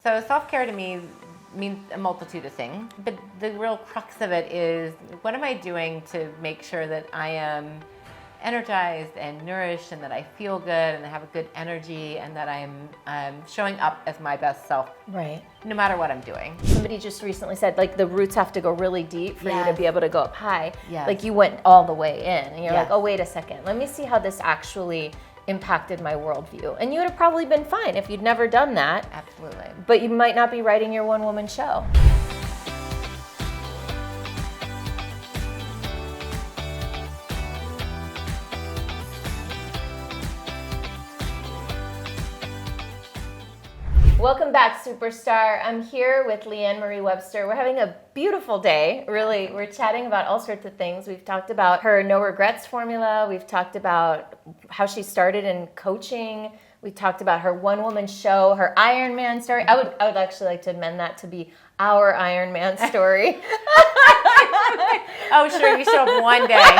So self-care to me means a multitude of things, but the real crux of it is, what am I doing to make sure that I am energized and nourished and that I feel good and I have a good energy and that I'm showing up as my best self, right? No matter what I'm doing. Somebody just recently said, like, the roots have to go really deep for you to be able to go up high. Yes. Like, you went all the way in and you're Yes. like, oh, wait a second, let me see how this actually impacted my worldview. And you would have probably been fine if you'd never done that. Absolutely. But you might not be writing your one-woman show. Welcome back, superstar. I'm here with LeeAnn Marie Webster. We're having a beautiful day. Really, we're chatting about all sorts of things. We've talked about her no regrets formula. We've talked about how she started in coaching. We talked about her one-woman show, her Iron Man story. I would actually like to amend that to be our Iron Man story. Oh, sure, you show up one day.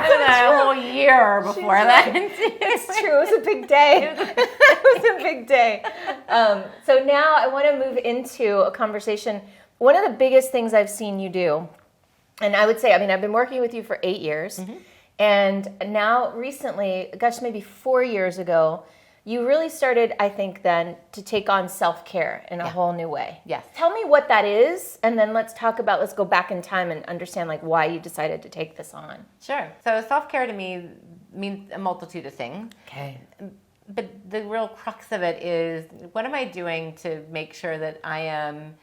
A whole year before that. It's true. It was a big day. It was a big day. So now I want to move into a conversation. One of the biggest things I've seen you do, and I would say, I've been working with you for 8 years. Mm-hmm. And now recently, maybe 4 years ago, you really started, I think, then to take on self-care in a whole new way. Yes. Tell me what that is, and then let's go back in time and understand why you decided to take this on. Sure. So self-care to me means a multitude of things. Okay. But the real crux of it is, what am I doing to make sure that I am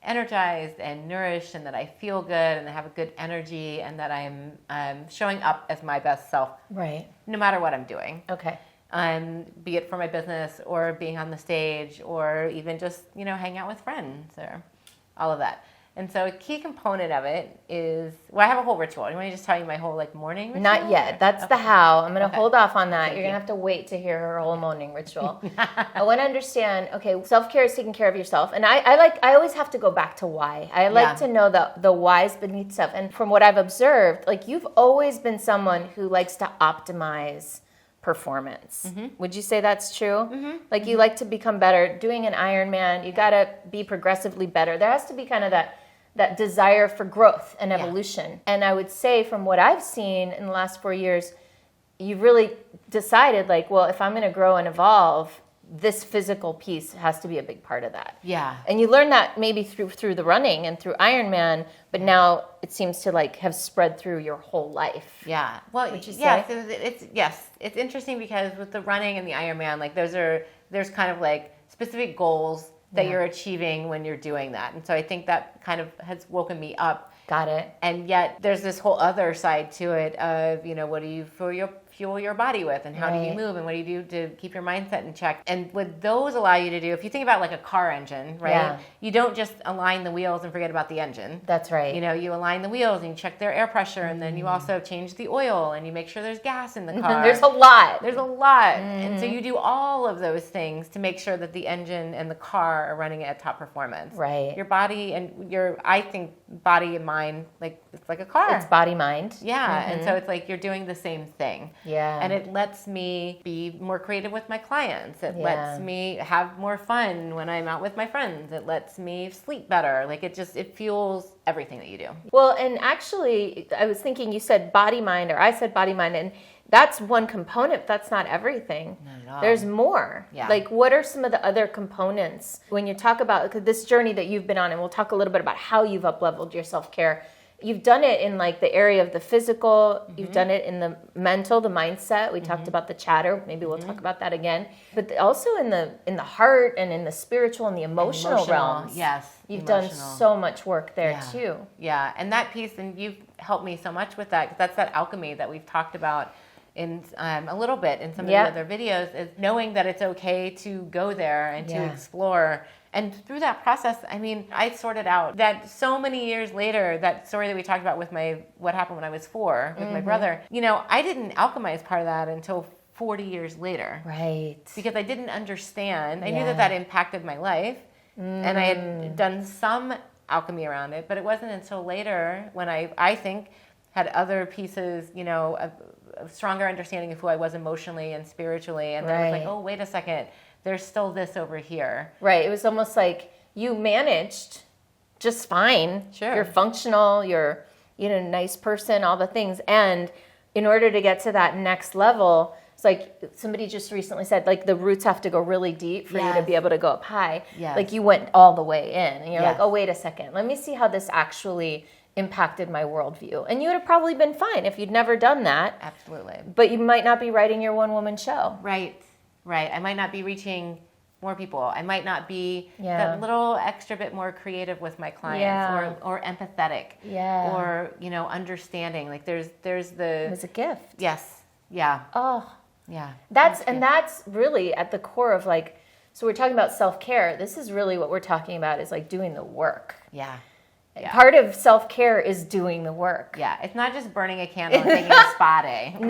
energized and nourished and that I feel good and I have a good energy and that I'm showing up as my best self. Right. No matter what I'm doing. Okay. Be it for my business or being on the stage or even just, hang out with friends or all of that. And so a key component of it is, I have a whole ritual. You want me to just tell you my whole morning ritual? Not yet. That's the how. I'm going to hold off on that. Thank You're going to have to wait to hear her whole morning ritual. I want to understand, self-care is taking care of yourself. And I always have to go back to why. I like to know the whys beneath stuff. And from what I've observed, you've always been someone who likes to optimize performance. Mm-hmm. Would you say that's true? Mm-hmm. You like to become better. Doing an Ironman, you got to be progressively better. There has to be kind of that desire for growth and evolution. And I would say, from what I've seen in the last 4 years, you've really decided, if I'm going to grow and evolve, this physical piece has to be a big part of that. Yeah. And you learned that maybe through the running and through Ironman, but now it seems to have spread through your whole life. Yeah. Well, would you yes, say? It's interesting because with the running and the Ironman, there's kind of specific goals that you're achieving when you're doing that. And so I think that kind of has woken me up. Got it. And yet there's this whole other side to it of, what do you fuel your body with, and how do you move, and what do you do to keep your mindset in check? And what those allow you to do, if you think about a car engine, right? Yeah. You don't just align the wheels and forget about the engine. That's right. You align the wheels and you check their air pressure, and then you also change the oil and you make sure there's gas in the car. There's a lot. And so you do all of those things to make sure that the engine and the car are running at top performance. Right. Your body and I think body and mind, it's like a car. It's body mind. Yeah. And so it's you're doing the same thing. Yeah. And it lets me be more creative with my clients. It lets me have more fun when I'm out with my friends. It lets me sleep better. It fuels everything that you do. Well, and actually, I was thinking you said body mind, or I said body mind, and that's one component. That's not everything. Not at all. There's more. Yeah. What are some of the other components when you talk about this journey that you've been on? And we'll talk a little bit about how you've up-leveled your self-care. You've done it in the area of the physical. Mm-hmm. You've done it in the mental, the mindset. We talked about the chatter. Maybe we'll talk about that again. But also in the heart and in the spiritual and the emotional realms. Yes. You've done so much work there too. Yeah. And that piece, and you've helped me so much with that, because that's that alchemy that we've talked about in a little bit in some of the other videos, is knowing that it's okay to go there and to explore. And through that process, I sorted out that so many years later, that story that we talked about with what happened when I was 4 with my brother, I didn't alchemize part of that until 40 years later. Right. Because I didn't understand. I knew that impacted my life, and I had done some alchemy around it, but it wasn't until later when I think had other pieces, a stronger understanding of who I was emotionally and spiritually, and then I was oh, wait a second, there's still this over here. Right. It was almost like you managed just fine. Sure. You're functional, you're, nice person, all the things. And in order to get to that next level, it's like somebody just recently said, like the roots have to go really deep for you to be able to go up high. Yes. Like you went all the way in and you're Yes. like, oh, wait a second. Let me see how this actually impacted my worldview. And you would have probably been fine if you'd never done that. Absolutely. But you might not be writing your one-woman show. Right. I might not be reaching more people. I might not be Yeah. that little extra bit more creative with my clients Yeah. or empathetic Yeah. or, understanding. Like there's It the, was a gift. yes. Yeah. Oh, Yeah. that's really at the core of like, so we're talking about self-care. This is really what we're talking about is like doing the work. Yeah. Yeah. Part of self-care is doing the work. Yeah. It's not just burning a candle and taking a spa day. No,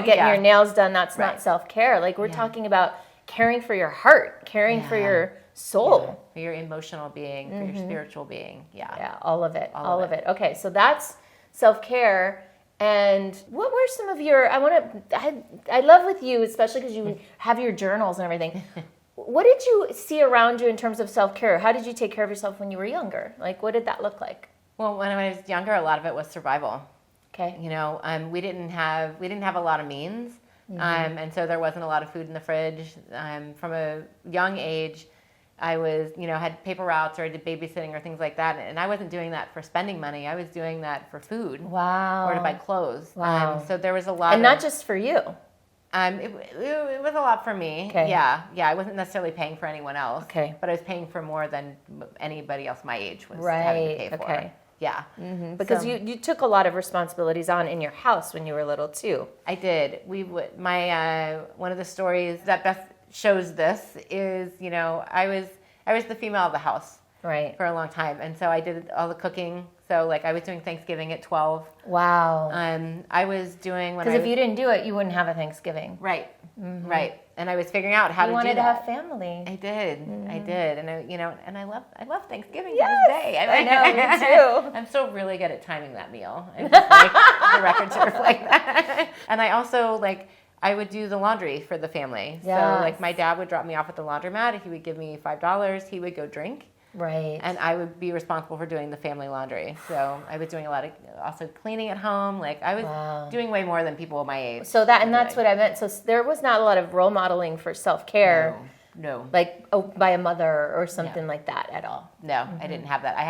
getting Yeah. your nails done, that's Right. not self-care. Like we're talking about caring for your heart, caring for your soul. For your emotional being, for your spiritual being. Yeah. Yeah, all of it. All of it. Okay, so that's self-care. And what were some of your, I love with you, especially because you have your journals and everything. What did you see around you in terms of self-care? How did you take care of yourself when you were younger? Like, what did that look like? Well, when I was younger, a lot of it was survival. Okay. We didn't have a lot of means. And so there wasn't a lot of food in the fridge. From a young age, I was, had paper routes or I did babysitting or things like that. And I wasn't doing that for spending money. I was doing that for food. Wow. Or to buy clothes. Wow. So there was a lot And not just for you. It was a lot for me. Okay. Yeah. I wasn't necessarily paying for anyone else. Okay. But I was paying for more than anybody else my age was Right. having to pay for. Okay. Yeah. Because So- you took a lot of responsibilities on in your house when you were little too. I did. My one of the stories that best shows this is, I was the female of the house Right. for a long time, and so I did all the cooking. So like I was doing Thanksgiving at 12. Wow. I was doing when Because if you didn't do it, you wouldn't have a Thanksgiving. right, and I was figuring out how You to wanted do to that. have family. I did, and I love Thanksgiving Yes, to this day. I know, me too. I'm still really good at timing that meal. I just like the record to reflect that. And I also I would do the laundry for the family. Yes. So my dad would drop me off at the laundromat. He would give me $5. He would go drink. Right. And I would be responsible for doing the family laundry. So I was doing a lot of also cleaning at home. I was doing way more than people my age. So that's what I meant. So there was not a lot of role modeling for self-care. No. By a mother or something like that at all. No, I didn't have that. I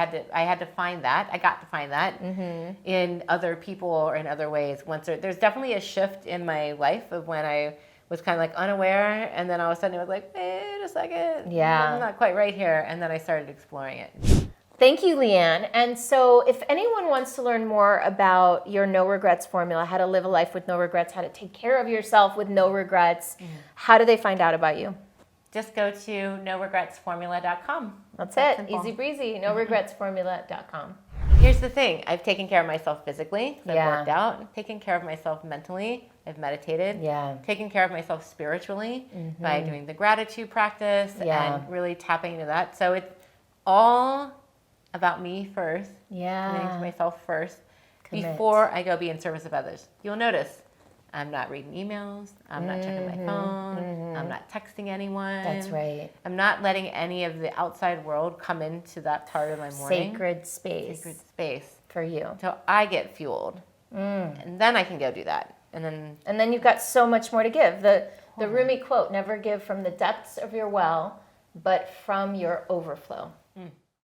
had to find that. I got to find that in other people or in other ways. There's definitely a shift in my life of when I was kind of unaware, and then all of a sudden it was like, wait a second, I'm not quite right here, and then I started exploring it. Thank you, LeeAnn. And so if anyone wants to learn more about your no regrets formula, how to live a life with no regrets, how to take care of yourself with no regrets, how do they find out about you? Just go to noregretsformula.com. That's it. Simple. Easy breezy. Noregretsformula.com. Here's the thing. I've taken care of myself physically. I've worked out. I've taken care of myself mentally. I've meditated. Yeah. Taken care of myself spiritually by doing the gratitude practice and really tapping into that. So it's all about me first. Yeah. Committing to myself first before I go be in service of others. You'll notice I'm not reading emails. I'm not checking my phone. I'm not texting anyone. That's right. I'm not letting any of the outside world come into that part of my morning. Sacred space For you. So I get fueled. And then I can go do that. And then you've got so much more to give. The Rumi quote, never give from the depths of your well, but from your overflow.